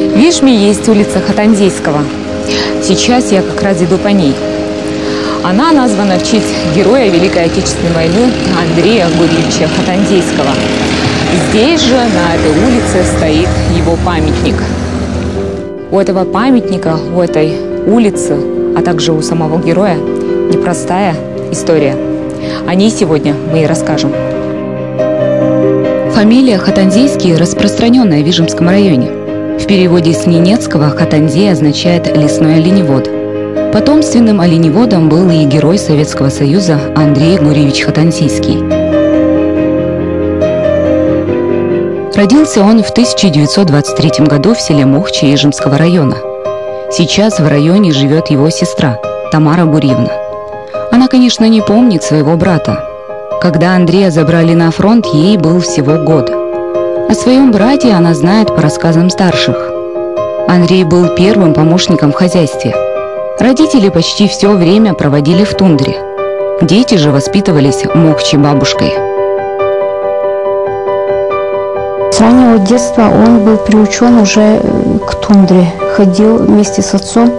В Вишме есть улица Хатанзейского. Сейчас я как раз иду по ней. Она названа в честь героя Великой Отечественной войны Андрея Гурьевича Хатанзейского. Здесь же, на этой улице, стоит его памятник. У этого памятника, у этой улицы, а также у самого героя непростая история. О ней сегодня мы и расскажем. Фамилия Хатанзейский распространенная в Вижемском районе. В переводе с ненецкого «Хатанзей» означает «лесной оленевод». Потомственным оленеводом был и герой Советского Союза Андрей Гурьевич Хатанзейский. Родился он в 1923 году в селе Мухчи Ижемского района. Сейчас в районе живет его сестра Тамара Гурьевна. Она, конечно, не помнит своего брата. Когда Андрея забрали на фронт, ей был всего год. О своем брате она знает по рассказам старших. Андрей был первым помощником в хозяйстве. Родители почти все время проводили в тундре. Дети же воспитывались Мухчи бабушкой. С раннего детства он был приучен уже к тундре. Ходил вместе с отцом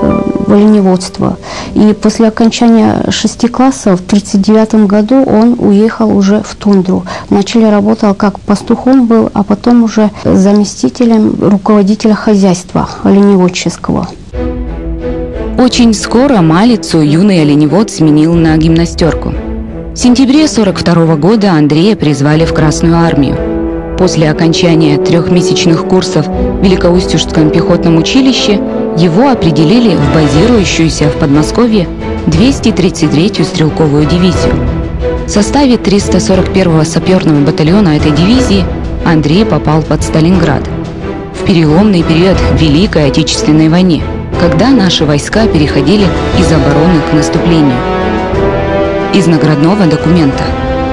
в оленеводство. И после окончания 6 классов в 1939 году он уехал уже в тундру. Вначале работал как пастухом был, а потом уже заместителем руководителя хозяйства оленеводческого. Очень скоро малицу юный оленевод сменил на гимнастерку. В сентябре 1942 года Андрея призвали в Красную армию. После окончания 3-месячных курсов в Великоустюжском пехотном училище его определили в базирующуюся в Подмосковье 233-ю стрелковую дивизию. В составе 341-го саперного батальона этой дивизии Андрей попал под Сталинград в переломный период Великой Отечественной войны, когда наши войска переходили из обороны к наступлению. Из наградного документа.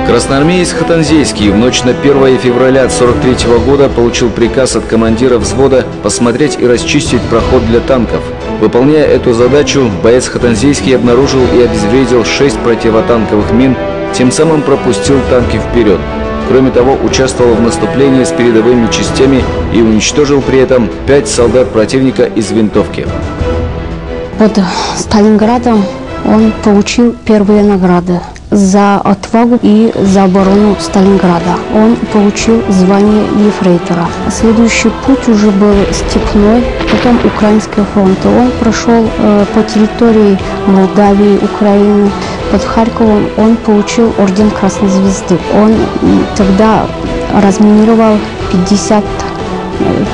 Красноармеец Хатанзейский в ночь на 1 февраля 1943 года получил приказ от командира взвода посмотреть и расчистить проход для танков. Выполняя эту задачу, боец Хатанзейский обнаружил и обезвредил 6 противотанковых мин, тем самым пропустил танки вперед. Кроме того, участвовал в наступлении с передовыми частями и уничтожил при этом 5 солдат противника из винтовки. Под Сталинградом он получил первые награды. За отвагу и за оборону Сталинграда. Он получил звание ефрейтора. Следующий путь уже был степной, потом Украинского фронта. Он прошел по территории Молдавии, Украины. Под Харьковом он получил орден Красной Звезды. Он тогда разминировал 50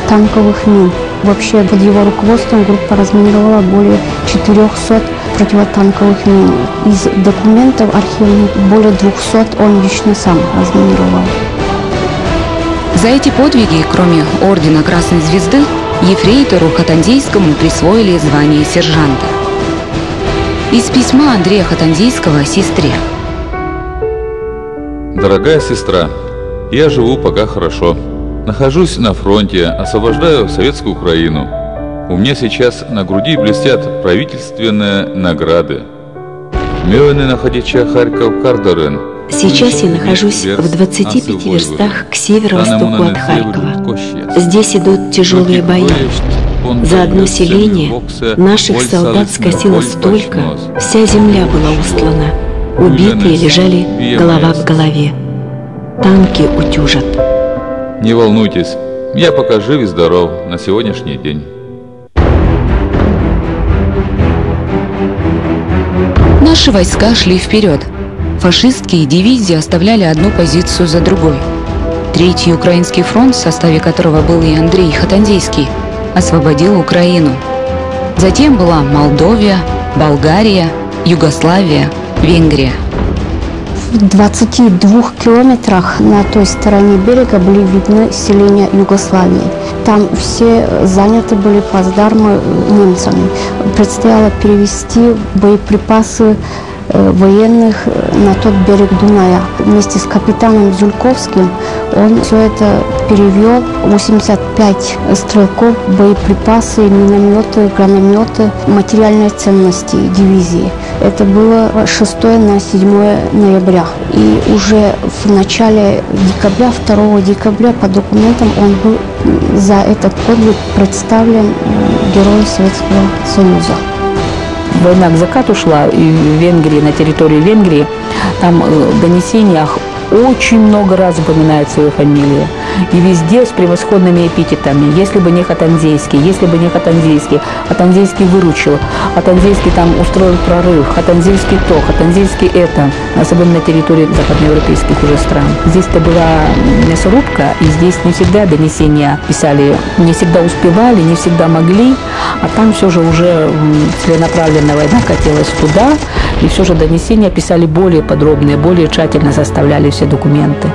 танковых мин. Вообще под его руководством группа разминировала более 400 противотанковых мин. Из документов архивных более 200 он лично сам разминировал. За эти подвиги, кроме ордена Красной Звезды, ефрейтору Хатанзейскому присвоили звание сержанта. Из письма Андрея Хатанзейского сестре. Дорогая сестра, я живу пока хорошо. Нахожусь на фронте, освобождаю Советскую Украину. У меня сейчас на груди блестят правительственные награды. Сейчас я нахожусь в 25 верстах к северо-востоку от Харькова. Здесь идут тяжелые бои. За одно селение наших солдат скосило столько, вся земля была устлана. Убитые лежали голова к голове. Танки утюжат. Не волнуйтесь, я пока жив и здоров на сегодняшний день. Наши войска шли вперед. Фашистские дивизии оставляли одну позицию за другой. Третий Украинский фронт, в составе которого был и Андрей Хатанзейский, освободил Украину. Затем была Молдовия, Болгария, Югославия, Венгрия. В 22 километрах на той стороне берега были видны селения Югославии. Там все заняты были плацдармы немцами. Предстояло перевести боеприпасы военных на тот берег Дуная. Вместе с капитаном Зюльковским он все это перевел. 85 стрелков, боеприпасы, минометы, гранатометы, материальные ценности дивизии. Это было 6 на 7 ноября. И уже в начале декабря, 2 декабря, по документам он был за этот подвиг представлен Героем Советского Союза. Война к закату шла, и в Венгрии, на территории Венгрии, там в донесениях очень много раз упоминают свою фамилию. И везде с превосходными эпитетами. Если бы не Хатанзейский, если бы не Хатанзейский. Хатанзейский выручил, Хатанзейский там устроил прорыв, Хатанзейский то, Хатанзейский это. Особенно на территории западноевропейских уже стран. Здесь-то была мясорубка, и здесь не всегда донесения писали, не всегда успевали, не всегда могли. А там все же уже целенаправленная война катилась туда, и все же донесения писали более подробные, более тщательно составляли все документы.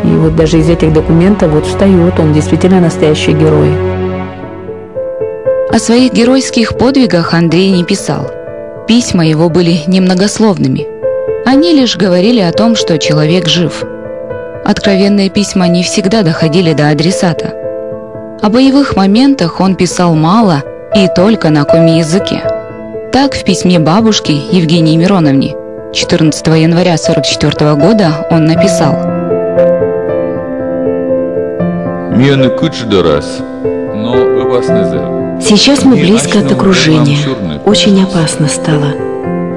И вот даже из этих документов вот встает, он действительно настоящий герой. О своих геройских подвигах Андрей не писал. Письма его были немногословными. Они лишь говорили о том, что человек жив. Откровенные письма не всегда доходили до адресата. О боевых моментах он писал мало и только на коми-языке. Так в письме бабушке Евгении Мироновне 14 января 1944 года он написал: «Сейчас мы близко от окружения. Очень опасно стало.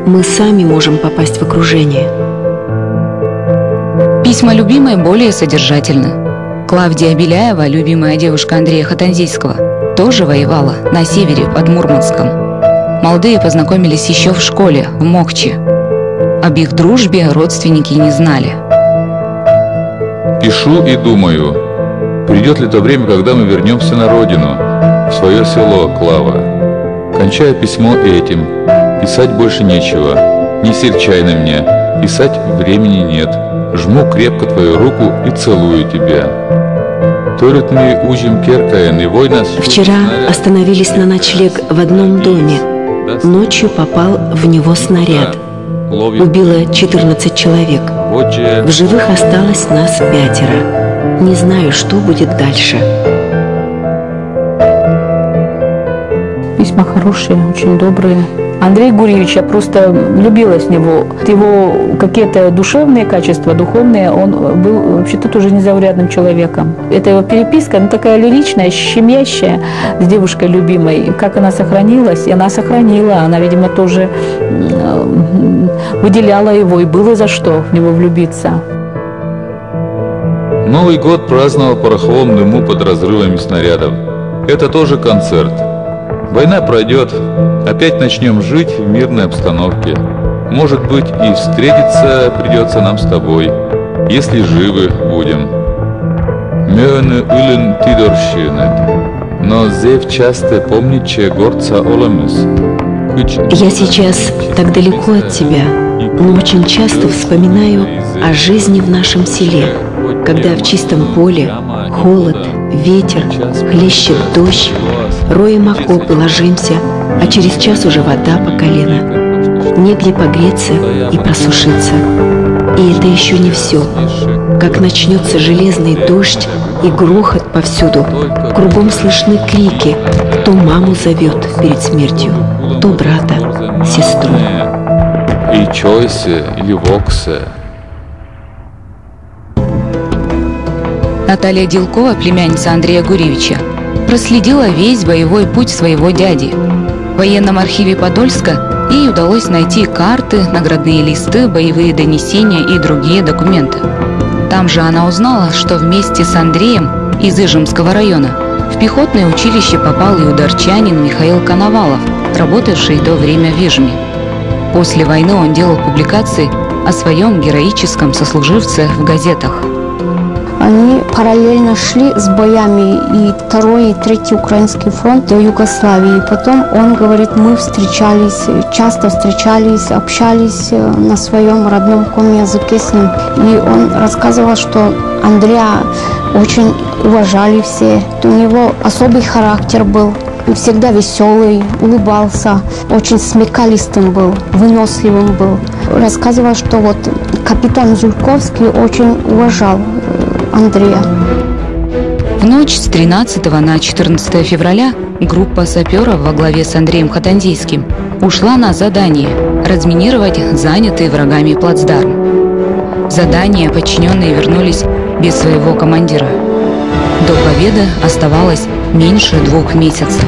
Мы сами можем попасть в окружение». Письма любимой более содержательны. Клавдия Беляева, любимая девушка Андрея Хатанзейского, тоже воевала на севере под Мурманском. Молодые познакомились еще в школе, в Мокче. Об их дружбе родственники не знали. Пишу и думаю, придет ли то время, когда мы вернемся на родину, в свое село Клава. Кончаю письмо этим. Писать больше нечего. Не серчай на меня. Писать времени нет. Жму крепко твою руку и целую тебя. Вчера остановились на ночлег в одном доме. Ночью попал в него снаряд. Убило 14 человек. В живых осталось нас 5. Не знаю, что будет дальше. Письма хорошие, очень добрые. Андрей Гурьевич, я просто влюбилась в него. Его какие-то душевные качества, духовные, он был вообще-то тоже незаурядным человеком. Эта его переписка, она такая лиричная, щемящая с девушкой любимой. Как она сохранилась, и она сохранила. Она, видимо, тоже выделяла его, и было за что в него влюбиться. Новый год праздновал в пороховом дыму под разрывами снарядов. Это тоже концерт. Война пройдет, опять начнем жить в мирной обстановке. Может быть, и встретиться придется нам с тобой, если живы будем. Мёне улен тидорщинет, но зев часто помниче горца олемес. Я сейчас так далеко от тебя, но очень часто вспоминаю о жизни в нашем селе, когда в чистом поле холод, ветер, хлещет дождь, роем окопы ложимся, а через час уже вода по колено. Негде погреться и просушиться. И это еще не все. Как начнется железный дождь и грохот повсюду, кругом слышны крики. То маму зовет перед смертью, то брата, сестру. И чойсе, или воксе. Наталья Дилкова, племянница Андрея Гурьевича, проследила весь боевой путь своего дяди. В военном архиве Подольска ей удалось найти карты, наградные листы, боевые донесения и другие документы. Там же она узнала, что вместе с Андреем из Ижемского района в пехотное училище попал и ударчанин Михаил Коновалов, работавший до время в Ижме. После войны он делал публикации о своем героическом сослуживце в газетах. Они параллельно шли с боями и 2-й и 3-й Украинский фронт до Югославии. Потом он говорит, мы встречались, часто встречались, общались на своем родном языке с ним. И он рассказывал, что Андрея очень уважали все. У него особый характер был. Всегда веселый, улыбался, очень смекалистым был, выносливым был. Рассказывал, что вот капитан Зюльковский очень уважал Андрея. В ночь с 13 на 14 февраля группа саперов во главе с Андреем Хатанзейским ушла на задание разминировать занятый врагами плацдарм. Задание подчиненные вернулись без своего командира. До победы оставалось меньше 2 месяцев.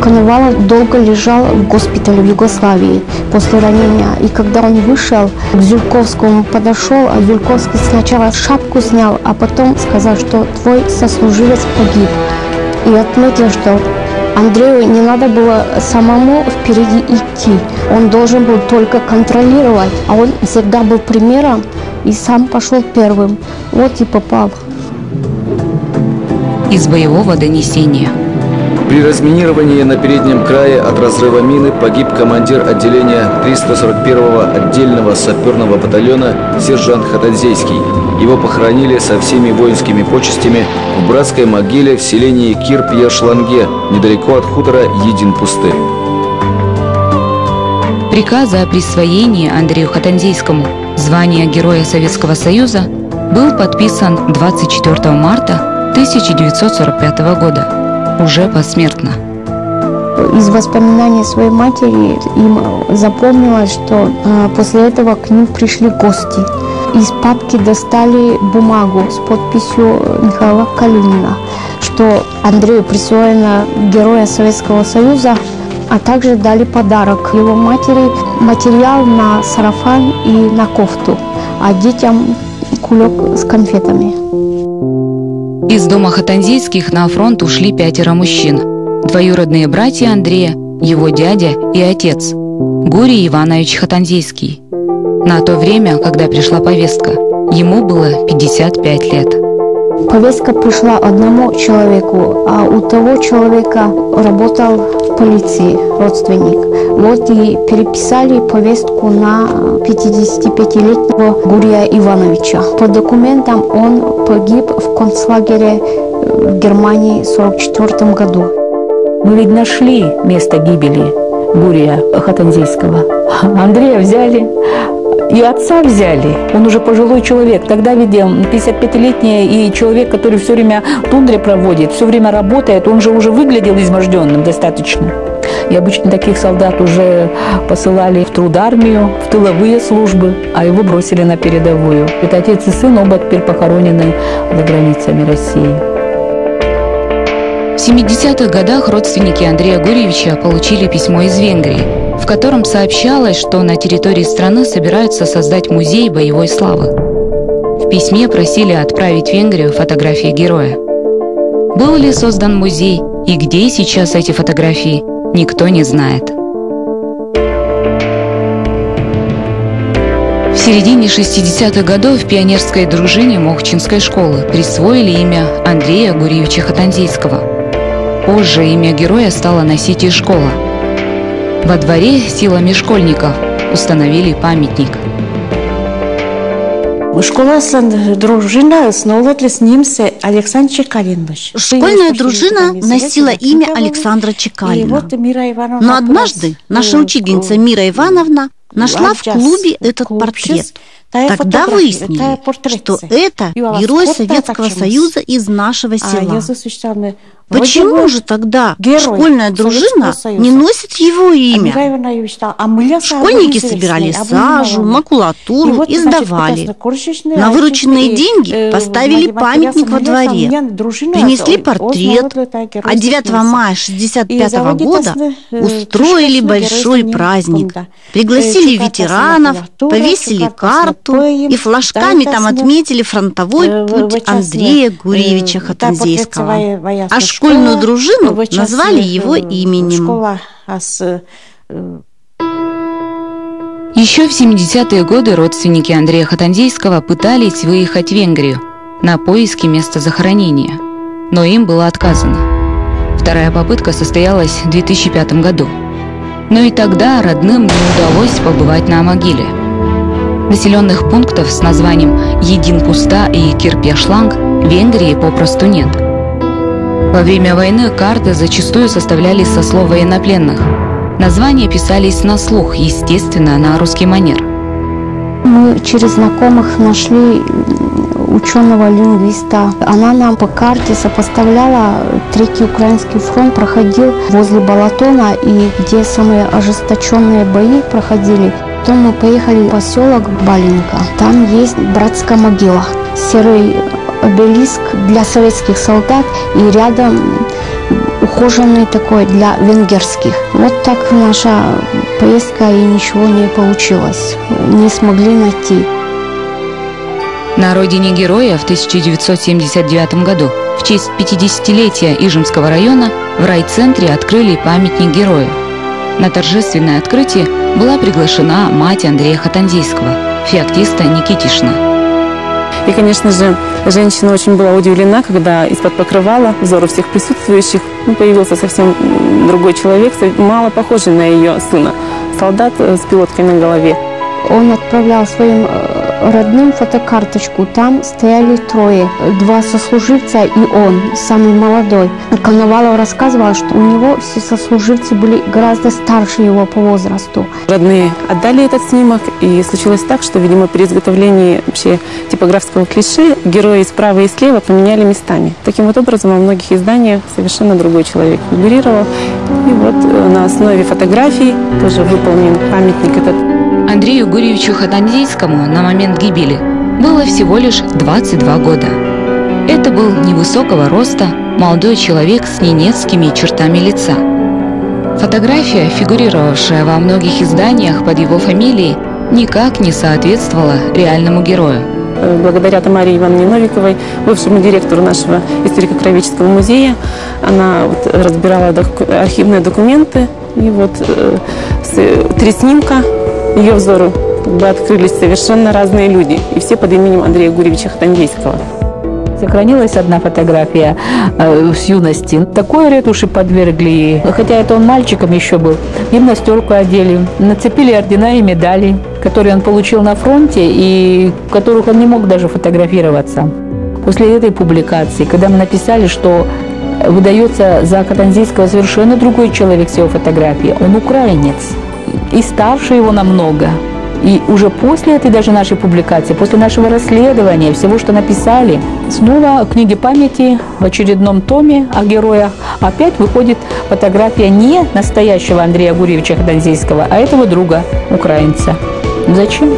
Коновалов долго лежал в госпитале в Югославии после ранения. И когда он вышел, к Зюльковскому подошел, а Зюльковский сначала шапку снял, а потом сказал, что твой сослуживец погиб. И отметил, что Андрею не надо было самому впереди идти. Он должен был только контролировать, а он всегда был примером и сам пошел первым. Вот и попал. Из боевого донесения. При разминировании на переднем крае от разрыва мины погиб командир отделения 341-го отдельного саперного батальона сержант Хатанзейский. Его похоронили со всеми воинскими почестями в братской могиле в селении Кирп-Яшланге, недалеко от хутора Един-Пустырь. Приказ о присвоении Андрею Хатанзейскому звания Героя Советского Союза был подписан 24 марта 1945 года, уже посмертно. Из воспоминаний своей матери им запомнилось, что после этого к ним пришли гости. Из папки достали бумагу с подписью Михаила Калинина, что Андрею присвоено Героя Советского Союза, а также дали подарок его матери, материал на сарафан и на кофту, а детям кулек с конфетами. Из дома Хатанзейских на фронт ушли 5 мужчин. Двоюродные братья Андрея, его дядя и отец, Гурий Иванович Хатанзейский. На то время, когда пришла повестка, ему было 55 лет. Повестка пришла одному человеку, а у того человека работал в полиции родственник. Вот и переписали повестку на 55-летнего Гурия Ивановича. По документам он погиб в концлагере в Германии в 1944 году. Мы ведь нашли место гибели Гурия Хатанзейского. Андрея взяли. И отца взяли. Он уже пожилой человек. Тогда ведь 55-летний и человек, который все время в тундре проводит, все время работает, он же уже выглядел изможденным достаточно. И обычно таких солдат уже посылали в трудармию, в тыловые службы, а его бросили на передовую. Это отец и сын оба теперь похоронены за границами России. В 70-х годах родственники Андрея Гурьевича получили письмо из Венгрии, в котором сообщалось, что на территории страны собираются создать музей боевой славы. В письме просили отправить в Венгрию фотографии героя. Был ли создан музей и где сейчас эти фотографии, никто не знает. В середине 60-х годов в пионерской дружине Мохчинской школы присвоили имя Андрея Гурьевича Хатанзейского. Позже имя героя стала носить и школа. Во дворе силами школьников установили памятник. Школьная дружина носила имя Александра Чекалина. Но однажды наша учительница Мира Ивановна нашла в клубе этот портрет. Тогда выяснили, что это герой Советского Союза из нашего села. Почему же тогда школьная дружина не носит его имя? Школьники собирали сажу, макулатуру и сдавали. На вырученные деньги поставили памятник во дворе, принесли портрет, а 9 мая 1965 года устроили большой праздник. Пригласили ветеранов, повесили карту и флажками там отметили фронтовой путь Андрея Гурьевича Хатанзейского. А школьную дружину назвали его именем. Еще в 70-е годы родственники Андрея Хатанзейского пытались выехать в Венгрию, на поиски места захоронения, но им было отказано. Вторая попытка состоялась в 2005 году. Но и тогда родным не удалось побывать на могиле. Населенных пунктов с названием Един-Пуста и Кирпешланг в Венгрии попросту нет. Во время войны карты зачастую составлялись со слов военнопленных. Названия писались на слух, естественно, на русский манер. Мы через знакомых нашли ученого-лингвиста. Она нам по карте сопоставляла. Третий украинский фронт проходил возле Балатона, и где самые ожесточенные бои проходили. Потом мы поехали в поселок Балинка. Там есть братская могила, серый обелиск для советских солдат и рядом ухоженный такой для венгерских. Вот так наша поездка, и ничего не получилось. Не смогли найти. На родине героя в 1979 году в честь 50-летия Ижемского района в райцентре открыли памятник герою. На торжественное открытие была приглашена мать Андрея Хатанзейского, Феоктиста Никитишна. И, конечно же, женщина очень была удивлена, когда из-под покрывала взору всех присутствующих появился совсем другой человек, мало похожий на ее сына, солдат с пилоткой на голове. Он отправлял своим родным фотокарточку. Там стояли трое, 2 сослуживца и он, самый молодой. Коновалов рассказывал, что у него все сослуживцы были гораздо старше его по возрасту. Родные отдали этот снимок, и случилось так, что, видимо, при изготовлении вообще типографского клише герои справа и слева поменяли местами. Таким вот образом во многих изданиях совершенно другой человек фигурировал. И вот на основе фотографий тоже выполнен памятник этот. Андрею Гурьевичу Хатанзейскому на момент гибели было всего лишь 22 года. Это был невысокого роста молодой человек с ненецкими чертами лица. Фотография, фигурировавшая во многих изданиях под его фамилией, никак не соответствовала реальному герою. Благодаря Тамаре Ивановне Новиковой, бывшему директору нашего историко-краеведческого музея, она разбирала архивные документы, и вот 3 снимка ее взору открылись совершенно разные люди, и все под именем Андрея Гурьевича Хатанзейского. Сохранилась одна фотография с юности. Такой ретуши подвергли, хотя это он мальчиком еще был, гимнастерку одели, нацепили ордена и медали, которые он получил на фронте и в которых он не мог даже фотографироваться. После этой публикации, когда мы написали, что выдается за Хатанзейского совершенно другой человек с его фотографией, он украинец, и старше его намного. И уже после этой даже нашей публикации, после нашего расследования, всего, что написали, снова в книге памяти в очередном томе о героях опять выходит фотография не настоящего Андрея Гурьевича Хатанзейского, а этого друга, украинца. Зачем?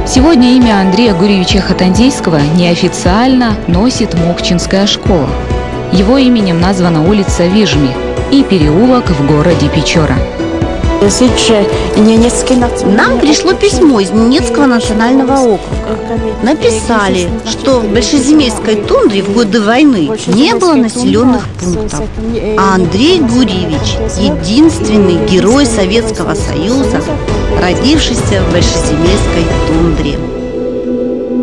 Сегодня имя Андрея Гурьевича Хатанзейского неофициально носит Мокчинская школа. Его именем названа улица Вижми и переулок в городе Печора. Нам пришло письмо из Ненецкого национального округа. Написали, что в Большеземельской тундре в годы войны не было населенных пунктов, а Андрей Гурьевич – единственный герой Советского Союза, родившийся в Большеземельской тундре.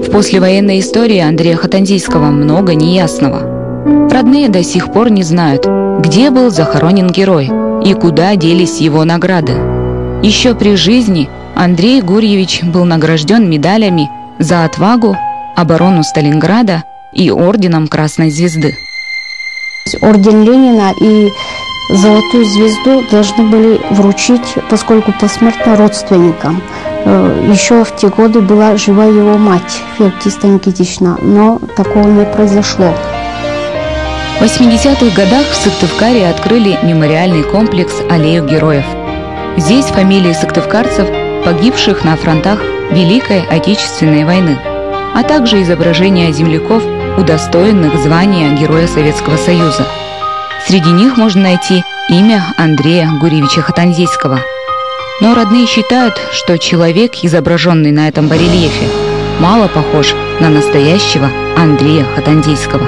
В послевоенной истории Андрея Хатанзейского много неясного. Родные до сих пор не знают, где был захоронен герой и куда делись его награды. Еще при жизни Андрей Гурьевич был награжден медалями за отвагу, оборону Сталинграда и орденом Красной Звезды. Орден Ленина и Золотую Звезду должны были вручить, поскольку посмертно, родственникам. Еще в те годы была жива его мать, Феоктиста Никитишна, но такого не произошло. В 80-х годах в Сыктывкаре открыли мемориальный комплекс «Аллею героев». Здесь фамилии сыктывкарцев, погибших на фронтах Великой Отечественной войны, а также изображения земляков, удостоенных звания Героя Советского Союза. Среди них можно найти имя Андрея Гурьевича Хатанзейского. Но родные считают, что человек, изображенный на этом барельефе, мало похож на настоящего Андрея Хатанзейского.